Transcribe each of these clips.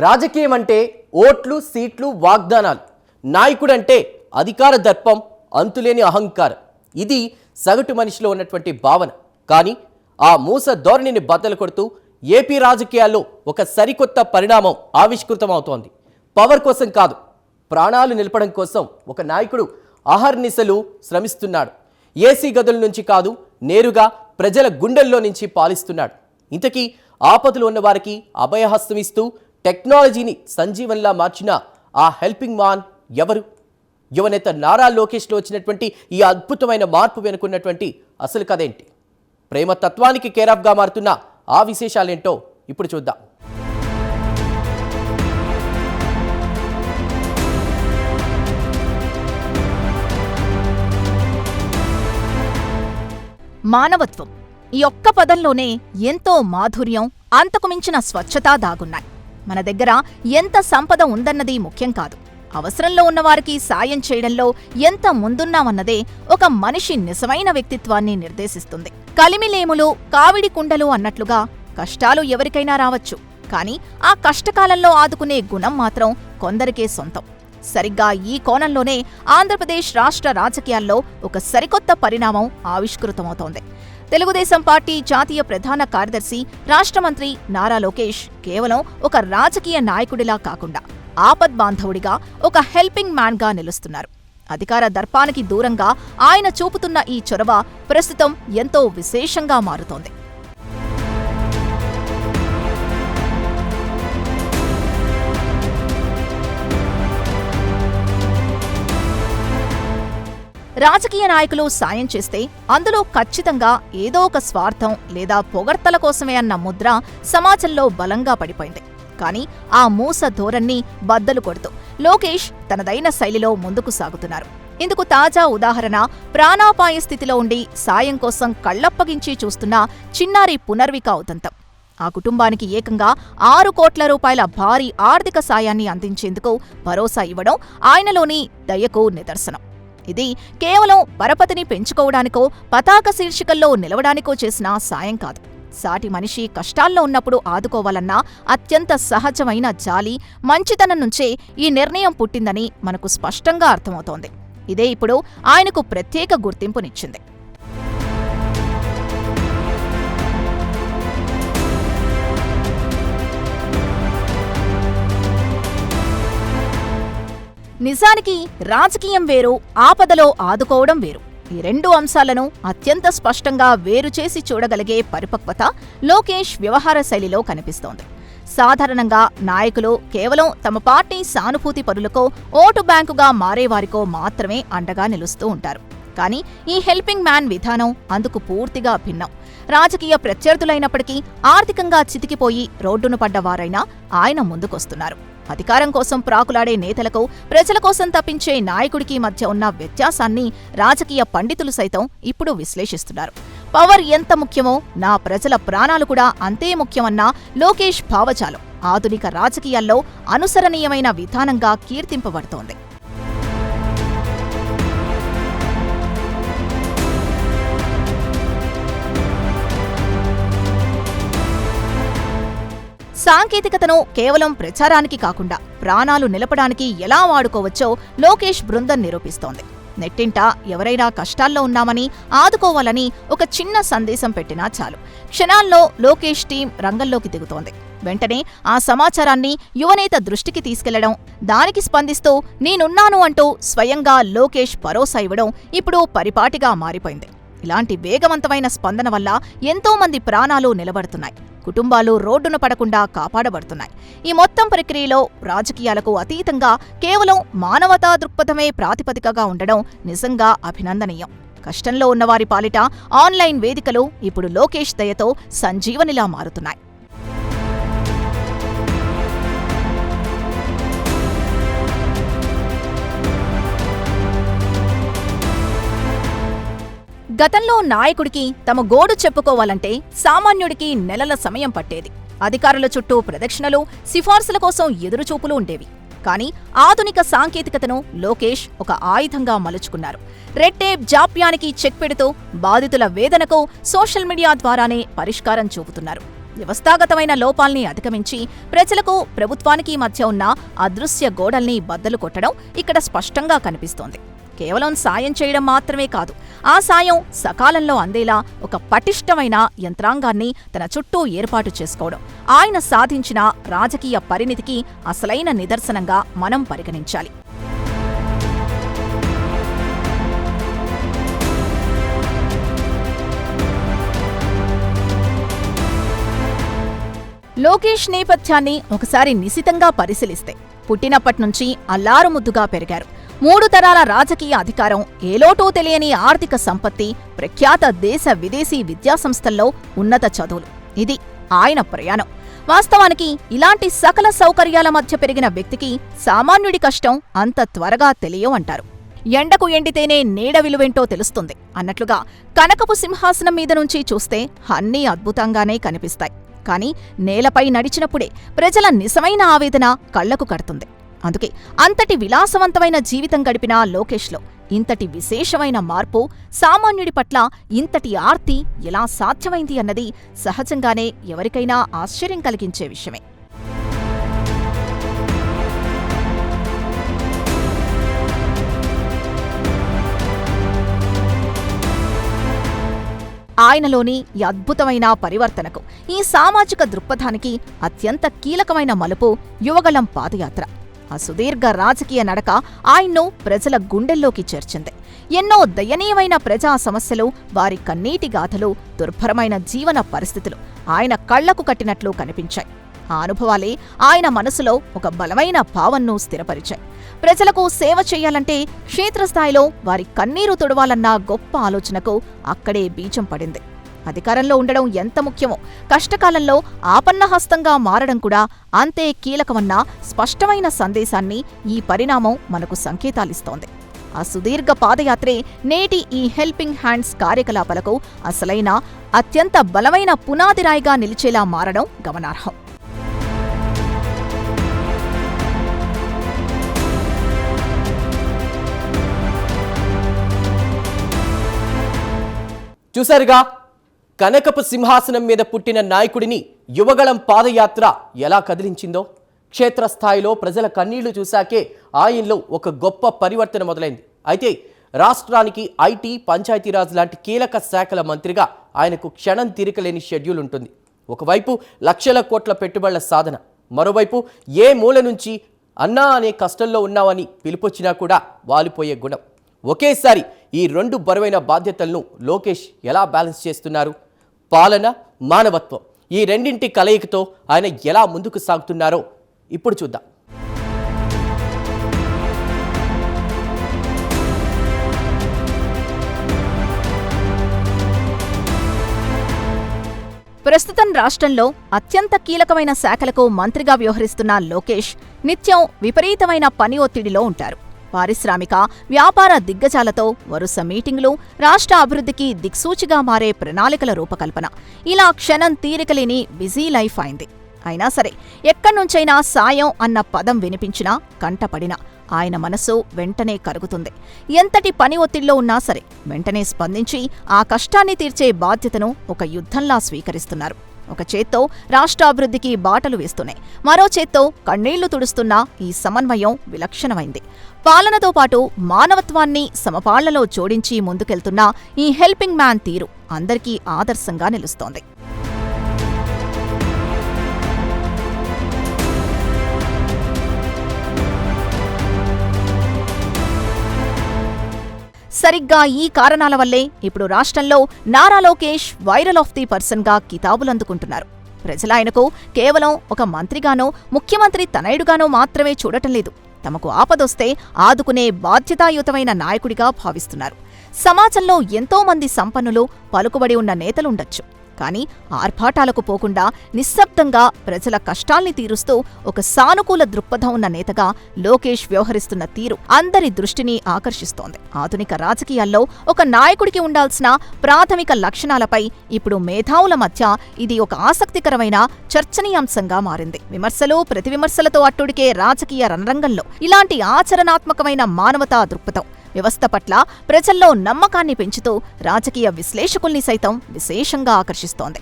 రాజకీయం అంటే ఓట్లు, సీట్లు, వాగ్దానాలు. నాయకుడంటే అధికార దర్పం, అంతులేని అహంకారం. ఇది సగటు మనిషిలో ఉన్నటువంటి భావన. కానీ ఆ మూస ధోరణిని బద్దలు కొడుతూ ఏపీ రాజకీయాల్లో ఒక సరికొత్త పరిణామం ఆవిష్కృతమవుతోంది. పవర్ కోసం కాదు, ప్రాణాలు నిలపడం కోసం ఒక నాయకుడు అహర్నిశలు శ్రమిస్తున్నాడు. ఏసీ గదుల నుంచి కాదు, నేరుగా ప్రజల గుండెల్లో నుంచి పాలిస్తున్నాడు. ఇంతకీ ఆపదలు ఉన్న వారికి అభయహస్తం ఇస్తూ టెక్నాలజీని సంజీవన్లా మార్చిన ఆ హెల్పింగ్ మాన్ ఎవరు? యువనేత నారా లోకేష్లో వచ్చినటువంటి ఈ అద్భుతమైన మార్పు వెనుకున్నటువంటి అసలు కథేంటి? ప్రేమ తత్వానికి కేరాఫ్గా మారుతున్న ఆ విశేషాలేంటో ఇప్పుడు చూద్దాం. మానవత్వం ఈ ఒక్క పదంలోనే ఎంతో మాధుర్యం, అంతకుమించిన స్వచ్ఛత దాగున్నాయి. మన దగ్గర ఎంత సంపద ఉందన్నది ముఖ్యం కాదు, అవసరంలో ఉన్నవారికి సాయం చేయడంలో ఎంత ముందున్నామన్నదే ఒక మనిషి నిజమైన వ్యక్తిత్వాన్ని నిర్దేశిస్తుంది. కలిమిలేములు, కావిడి కుండలు అన్నట్లుగా కష్టాలు ఎవరికైనా రావచ్చు, కానీ ఆ కష్టకాలంలో ఆదుకునే గుణం మాత్రం కొందరికే సొంతం. సరిగ్గా ఈ కోణంలోనే ఆంధ్రప్రదేశ్ రాష్ట్ర రాజకీయాల్లో ఒక సరికొత్త పరిణామం ఆవిష్కృతమవుతోంది. తెలుగుదేశం పార్టీ జాతీయ ప్రధాన కార్యదర్శి, రాష్ట్ర మంత్రి నారా లోకేష్ కేవలం ఒక రాజకీయ నాయకుడిలా కాకుండా ఆపద్బాంధవుడిగా, ఒక హెల్పింగ్ మ్యాన్గా నిలుస్తున్నారు. అధికార దర్పానికి దూరంగా ఆయన చూపుతున్న ఈ చొరవ ప్రస్తుతం ఎంతో విశేషంగా మారుతోంది. రాజకీయ నాయకులు సాయం చేస్తే అందులో ఖచ్చితంగా ఏదో ఒక స్వార్థం లేదా పొగడ్తల కోసమే అన్న ముద్ర సమాజంలో బలంగా పడిపోయింది. కానీ ఆ మూస ధోరణ్ణి బద్దలు కొడుతూ లోకేష్ తనదైన శైలిలో ముందుకు సాగుతున్నారు. ఇందుకు తాజా ఉదాహరణ ప్రాణాపాయ స్థితిలో ఉండి సాయం కోసం కళ్లప్పగించి చూస్తున్న చిన్నారి పునర్విక ఉదంతం. ఆ కుటుంబానికి ఏకంగా 6 కోట్ల రూపాయల భారీ ఆర్థిక సాయాన్ని అందించేందుకు భరోసా ఇవ్వడం ఆయనలోని దయకు నిదర్శనం. ఇది కేవలం పరపతిని పెంచుకోవడానికో, పతాక శీర్షికల్లో నిలవడానికో చేసిన సాయం కాదు. సాటి మనిషి కష్టాల్లో ఉన్నప్పుడు ఆదుకోవాలన్న అత్యంత సహజమైన జాలి, మంచితనం నుంచే ఈ నిర్ణయం పుట్టిందని మనకు స్పష్టంగా అర్థమవుతోంది. ఇదే ఇప్పుడు ఆయనకు ప్రత్యేక గుర్తింపునిచ్చింది. నిజానికి రాజకీయం వేరు, ఆపదలో ఆదుకోవడం వేరు. ఈ రెండు అంశాలను అత్యంత స్పష్టంగా వేరుచేసి చూడగలిగే పరిపక్వత లోకేష్ వ్యవహార శైలిలో కనిపిస్తోంది. సాధారణంగా నాయకులు కేవలం తమ పార్టీ సానుభూతి పరులకో, ఓటు బ్యాంకుగా మారేవారికో మాత్రమే అండగా నిలుస్తూ ఉంటారు. కానీ ఈ హెల్పింగ్ మ్యాన్ విధానం అందుకు పూర్తిగా భిన్నం. రాజకీయ ప్రత్యర్థులైనప్పటికీ ఆర్థికంగా చితికిపోయి రోడ్డున పడ్డవారైనా ఆయన ముందుకొస్తున్నారు. అధికారం కోసం ప్రాకులాడే నేతలకు, ప్రజల కోసం తప్పించే నాయకుడికి మధ్య ఉన్న వ్యత్యాసాన్ని రాజకీయ పండితులు సైతం ఇప్పుడు విశ్లేషిస్తున్నారు. పవర్ ఎంత ముఖ్యమో నా ప్రజల ప్రాణాలు కూడా అంతే ముఖ్యమన్న లోకేష్ భావజాలం ఆధునిక రాజకీయాల్లో అనుసరణీయమైన విధానంగా కీర్తింపబడుతోంది. సాంకేతికతను కేవలం ప్రచారానికి కాకుండా ప్రాణాలు నిలపడానికి ఎలా వాడుకోవచ్చో లోకేష్ బృందం నిరూపిస్తోంది. నెట్టింట ఎవరైనా కష్టాల్లో ఉన్నామని, ఆదుకోవాలని ఒక చిన్న సందేశం పెట్టినా చాలు, క్షణాల్లో లోకేష్ టీం రంగంలోకి దిగుతోంది. వెంటనే ఆ సమాచారాన్ని యువనేత దృష్టికి తీసుకెళ్లడం, దానికి స్పందిస్తూ నేనున్నాను అంటూ స్వయంగా లోకేష్ భరోసా ఇవ్వడం ఇప్పుడు పరిపాటిగా మారిపోయింది. ఇలాంటి వేగవంతమైన స్పందన వల్ల ఎంతోమంది ప్రాణాలు నిలబడుతున్నాయి, కుటుంబాలు రోడ్డున పడకుండా కాపాడబడుతున్నాయి. ఈ మొత్తం ప్రక్రియలో రాజకీయాలకు అతీతంగా కేవలం మానవతా దృక్పథమే ప్రాతిపదికగా ఉండడం నిజంగా అభినందనీయం. కష్టంలో ఉన్నవారి పాలిట ఆన్లైన్ వేదికలు ఇప్పుడు లోకేష్ దయతో సంజీవనిలా మారుతున్నాయి. గతంలో నాయకుడికి తమ గోడు చెప్పుకోవాలంటే సామాన్యుడికి నెలల సమయం పట్టేది. అధికారుల చుట్టూ ప్రదక్షిణలు, సిఫార్సుల కోసం ఎదురుచూపులు ఉండేవి. కానీ ఆధునిక సాంకేతికతను లోకేష్ ఒక ఆయుధంగా మలుచుకున్నారు. రెడ్ టేప్ జాప్యానికి చెక్ పెడుతూ బాధితుల వేదనకు సోషల్ మీడియా ద్వారానే పరిష్కారం చూపుతున్నారు. వ్యవస్థాగతమైన లోపాల్ని అధిగమించి ప్రజలకు ప్రభుత్వానికి మధ్య ఉన్న అదృశ్య గోడల్ని బద్దలు కొట్టడం ఇక్కడ స్పష్టంగా కనిపిస్తోంది. కేవలం సాయం చేయడం మాత్రమే కాదు, ఆ సాయం సకాలంలో అందేలా ఒక పటిష్టమైన యంత్రాంగాన్ని తన చుట్టూ ఏర్పాటు చేసుకోవడం ఆయన సాధించిన రాజకీయ పరిణితికి అసలైన నిదర్శనంగా మనం పరిగణించాలి. లోకేష్ నేపథ్యాన్ని ఒకసారి నిశితంగా పరిశీలిస్తే పుట్టినప్పట్నుంచి అల్లారుముద్దుగా పెరిగారు. 3 తరాల రాజకీయ అధికారం, ఏలోటో తెలియని ఆర్థిక సంపత్తి, ప్రఖ్యాత దేశ విదేశీ విద్యాసంస్థల్లో ఉన్నత చదువులు, ఇది ఆయన ప్రయాణం. వాస్తవానికి ఇలాంటి సకల సౌకర్యాల మధ్య పెరిగిన వ్యక్తికి సామాన్యుడి కష్టం అంత త్వరగా తెలియవంటారు. ఎండకు ఎండితేనే నీడ విలువేంటో తెలుస్తుంది అన్నట్లుగా కనకపు సింహాసనం మీద నుంచి చూస్తే అన్నీ అద్భుతంగానే కనిపిస్తాయి. కానీ నేలపై నడిచినప్పుడే ప్రజల నిజమైన ఆవేదన కళ్లకు కడుతుంది. అందుకే అంతటి విలాసవంతమైన జీవితం గడిపిన లోకేష్లో ఇంతటి విశేషమైన మార్పు, సామాన్యుడి పట్ల ఇంతటి ఆర్తి ఎలా సాధ్యమైంది అన్నది సహజంగానే ఎవరికైనా ఆశ్చర్యం కలిగించే విషయమే. ఆయనలోని ఈ అద్భుతమైన పరివర్తనకు, ఈ సామాజిక దృక్పథానికి అత్యంత కీలకమైన మలుపు యువగళం పాదయాత్ర. ఆ సుదీర్ఘ రాజకీయ నడక ఆయన్ను ప్రజల గుండెల్లోకి చేర్చింది. ఎన్నో దయనీయమైన ప్రజా సమస్యలు, వారి కన్నీటి గాథలు, దుర్భరమైన జీవన పరిస్థితులు ఆయన కళ్లకు కట్టినట్లు కనిపించాయి. ఆ అనుభవాలే ఆయన మనసులో ఒక బలమైన భావన్ను స్థిరపరిచాయి. ప్రజలకు సేవ చేయాలంటే క్షేత్రస్థాయిలో వారి కన్నీరు తుడవాలన్న గొప్ప ఆలోచనకు అక్కడే బీజం పడింది. అధికారంలో ఉండడం ఎంత ముఖ్యమో, కష్టకాలంలో ఆపన్నహస్తంగా మారడం కూడా అంతే కీలకమన్న స్పష్టమైన సందేశాన్ని ఈ పరిణామం మనకు సంకేతాలిస్తోంది. ఆ సుదీర్ఘ పాదయాత్రే నేటి ఈ హెల్పింగ్ హ్యాండ్స్ కార్యకలాపాలకు అసలైన, అత్యంత బలమైన పునాదిరాయిగా నిలిచేలా మారడం గమనార్హం. చూశారుగా, కనకపు సింహాసనం మీద పుట్టిన నాయకుడిని యువగళం పాదయాత్ర ఎలా కదిలించిందో. క్షేత్రస్థాయిలో ప్రజల కన్నీళ్లు చూశాకే ఆయనలో ఒక గొప్ప పరివర్తన మొదలైంది. అయితే రాష్ట్రానికి ఐటీ, పంచాయతీరాజ్ లాంటి కీలక శాఖల మంత్రిగా ఆయనకు క్షణం తీరికలేని షెడ్యూల్ ఉంటుంది. ఒకవైపు లక్షల కోట్ల పెట్టుబడుల సాధన, మరోవైపు ఏ మూల నుంచి అన్నా అనే కష్టంలో ఉన్నామని పిలుపొచ్చినా కూడా వాలిపోయే గుణం. ఒకేసారి ఈ 2 బరువైన బాధ్యతలను లోకేష్ ఎలా బ్యాలెన్స్ చేస్తున్నారు? పాలన, మానవత్వం, ఈ రెండింటి కలయికతో ఆయన ఎలా ముందుకు సాగుతున్నారో ఇప్పుడు చూద్దాం. ప్రస్తుతం రాష్ట్రంలో అత్యంత కీలకమైన శాఖలకు మంత్రిగా వ్యవహరిస్తున్న లోకేష్ నిత్యం విపరీతమైన పని ఒత్తిడిలో ఉంటారు. పారిశ్రామిక, వ్యాపార దిగ్గజాలతో వరుస మీటింగులు, రాష్ట్ర అభివృద్ధికి దిక్సూచిగా మారే ప్రణాళికల రూపకల్పన, ఇలా క్షణం తీరికలేని బిజీ లైఫ్ అయింది. అయినా సరే, ఎక్కడ్నుంచైనా సాయం అన్న పదం వినిపించినా, కంటపడినా ఆయన మనసు వెంటనే కరుగుతుంది. ఎంతటి పని ఒత్తిడిలో ఉన్నా సరే వెంటనే స్పందించి ఆ కష్టాన్ని తీర్చే బాధ్యతను ఒక యుద్ధంలా స్వీకరిస్తున్నారు. ఒక చేత్తో రాష్ట్రాభివృద్ధికి బాటలు వేస్తున్నాయి, మరో చేత్తో కన్నీళ్లు తుడుస్తున్న ఈ సమన్వయం విలక్షణమైంది. పాలనతో పాటు మానవత్వాన్ని సమపాళ్లలో జోడించి ముందుకెళ్తున్న ఈ హెల్పింగ్ మ్యాన్ తీరు అందరికీ ఆదర్శంగా నిలుస్తోంది. సరిగ్గా ఈ కారణాల వల్లే ఇప్పుడు రాష్ట్రంలో Nara Lokesh viral of the పర్సన్గా కితాబులందుకుంటున్నారు. ప్రజలాయనకు కేవలం ఒక మంత్రిగానో, ముఖ్యమంత్రి తనయుడుగానో మాత్రమే చూడటం లేదు, తమకు ఆపదొస్తే ఆదుకునే బాధ్యతాయుతమైన నాయకుడిగా భావిస్తున్నారు. సమాజంలో ఎంతో మంది సంపన్నులు, పలుకుబడి ఉన్న నేతలుండొచ్చు, కానీ ఆర్భాటాలకు పోకుండా నిశ్శబ్దంగా ప్రజల కష్టాల్ని తీరుస్తూ ఒక సానుకూల దృక్పథం ఉన్న నేతగా లోకేష్ వ్యవహరిస్తున్న తీరు అందరి దృష్టిని ఆకర్షిస్తోంది. ఆధునిక రాజకీయాల్లో ఒక నాయకుడికి ఉండాల్సిన ప్రాథమిక లక్షణాలపై ఇప్పుడు మేధావుల మధ్య ఇది ఒక ఆసక్తికరమైన చర్చనీయాంశంగా మారింది. విమర్శలు, ప్రతివిమర్శలతో అట్టుడికే రాజకీయ రణరంగంలో ఇలాంటి ఆచరణాత్మకమైన మానవతా దృక్పథం వ్యవస్థ పట్ల ప్రజల్లో నమ్మకాన్ని పెంచుతూ రాజకీయ విశ్లేషకుల్ని సైతం విశేషంగా ఆకర్షిస్తోంది.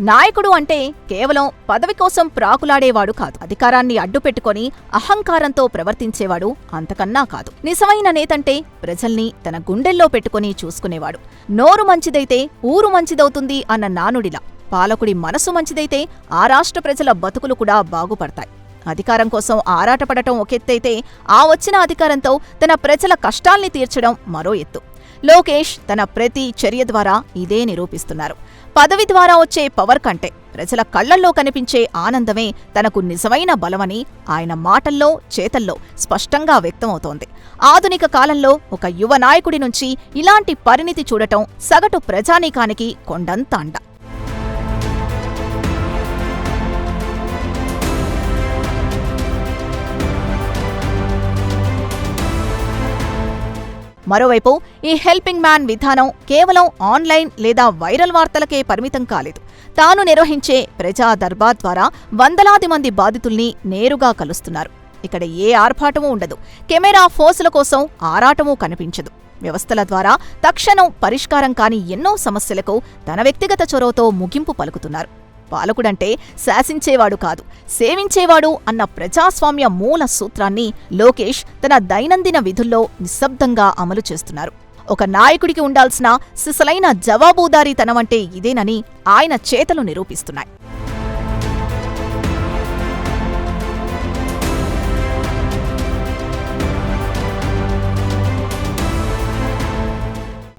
నాయకుడు అంటే కేవలం పదవి కోసం ప్రాకులాడేవాడు కాదు. అధికారాన్ని అడ్డుపెట్టుకొని అహంకారంతో ప్రవర్తించేవాడు అంతకన్నా కాదు. నిజమైన నేతంటే ప్రజల్ని తన గుండెల్లో పెట్టుకుని చూసుకునేవాడు. నోరు మంచిదైతే ఊరు మంచిదవుతుంది అన్న నానుడిలా పాలకుడి మనసు మంచిదైతే ఆ రాష్ట్ర ప్రజల బతుకులు కూడా బాగుపడతాయి. అధికారం కోసం ఆరాటపడటం ఒకెత్తైతే ఆ వచ్చిన అధికారంతో తన ప్రజల కష్టాల్ని తీర్చడం మరో ఎత్తు. లోకేష్ తన ప్రతి చర్య ద్వారా ఇదే నిరూపిస్తున్నారు. పదవి ద్వారా వచ్చే పవర్ కంటే ప్రజల కళ్లల్లో కనిపించే ఆనందమే తనకు నిజమైన బలమని ఆయన మాటల్లో చేతల్లో స్పష్టంగా వ్యక్తమవుతోంది. ఆధునిక కాలంలో ఒక యువ నాయకుడి నుంచి ఇలాంటి పరిణితి చూడటం సగటు ప్రజానీకానికి కొండంత అండ. మరోవైపు ఈ హెల్పింగ్ మ్యాన్ విధానం కేవలం ఆన్లైన్ లేదా వైరల్ వార్తలకే పరిమితం కాలేదు. తాను నిర్వహించే ప్రజా దర్బార్ ద్వారా వందలాది మంది బాధితుల్ని నేరుగా కలుస్తున్నారు. ఇక్కడ ఏ ఆర్భాటమూ ఉండదు. కెమెరా ఫోజుల కోసం ఆరాటమూ కనిపించదు. వ్యవస్థల ద్వారా తక్షణం పరిష్కారం కాని ఎన్నో సమస్యలకు తన వ్యక్తిగత చొరవతో ముగింపు పలుకుతున్నారు. పాలకుడంటే శాసించేవాడు కాదు, సేవించేవాడు అన్న ప్రజాస్వామ్య మూల సూత్రాన్ని లోకేష్ తన దైనందిన విధుల్లో నిశ్శబ్దంగా అమలు చేస్తున్నారు. ఒక నాయకుడికి ఉండాల్సిన సిసలైన జవాబుదారీతనమంటే ఇదేనని ఆయన చేతలు నిరూపిస్తున్నాయి.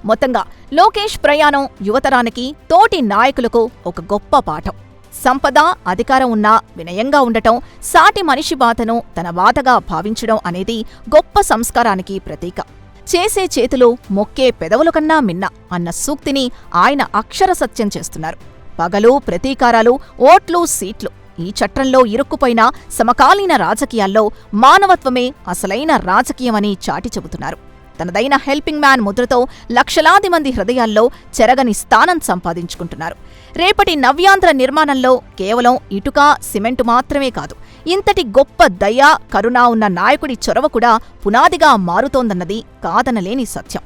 మొత్తంగా లోకేష్ ప్రయాణం యువతరానికి, తోటి నాయకులకు ఒక గొప్ప పాఠం. సంపద, అధికారం ఉన్నా వినయంగా ఉండటం, సాటి మనిషి బాధను తన బాధగా భావించడం అనేది గొప్ప సంస్కారానికి ప్రతీక. చేసే చేతులు మొక్కే పెదవుల కన్నా మిన్న అన్న సూక్తిని ఆయన అక్షర సత్యం చేస్తున్నారు. పగలు, ప్రతీకారాలు, ఓట్లు, సీట్లు ఈ చట్రంలో ఇరుక్కుపోయిన సమకాలీన రాజకీయాల్లో మానవత్వమే అసలైన రాజకీయమని చాటి చెబుతున్నారు. తనదైన హెల్పింగ్ మ్యాన్ ముద్రతో లక్షలాది మంది హృదయాల్లో చెరగని స్థానం సంపాదించుకుంటున్నారు. రేపటి నవ్యాంధ్ర నిర్మాణంలో కేవలం ఇటుక, సిమెంటు మాత్రమే కాదు, ఇంతటి గొప్ప దయ, కరుణ ఉన్న నాయకుడి చొరవ కూడా పునాదిగా మారుతోందన్నది కాదనలేని సత్యం.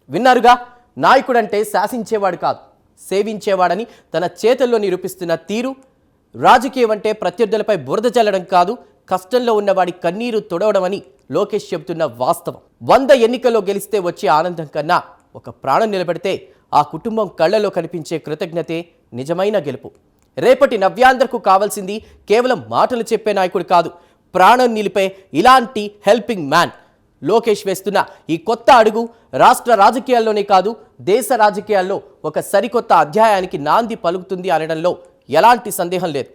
విన్నారుగా, నాయకుడంటే శాసించేవాడు కాదు, సేవించేవాడని తన చేతుల్లో నిరూపిస్తున్న తీరు. రాజకీయం అంటే ప్రత్యర్థులపై బురద చల్లడం కాదు, కష్టంలో ఉన్నవాడి కన్నీరు తొడవడమని లోకేష్ చెబుతున్న వాస్తవం. 100 ఎన్నికల్లో గెలిస్తే వచ్చే ఆనందం కన్నా ఒక ప్రాణం నిలబెడితే ఆ కుటుంబం కళ్లలో కనిపించే కృతజ్ఞతే నిజమైన గెలుపు. రేపటి నవ్యాంధ్రకు కావాల్సింది కేవలం మాటలు చెప్పే నాయకుడు కాదు, ప్రాణం నిలిపే ఇలాంటి హెల్పింగ్ మ్యాన్. లోకేష్ వేస్తున్న ఈ కొత్త అడుగు రాష్ట్ర రాజకీయాల్లోనే కాదు, దేశ రాజకీయాల్లో ఒక సరికొత్త అధ్యాయానికి నాంది పలుకుతుంది అనడంలో ఎలాంటి సందేహం లేదు.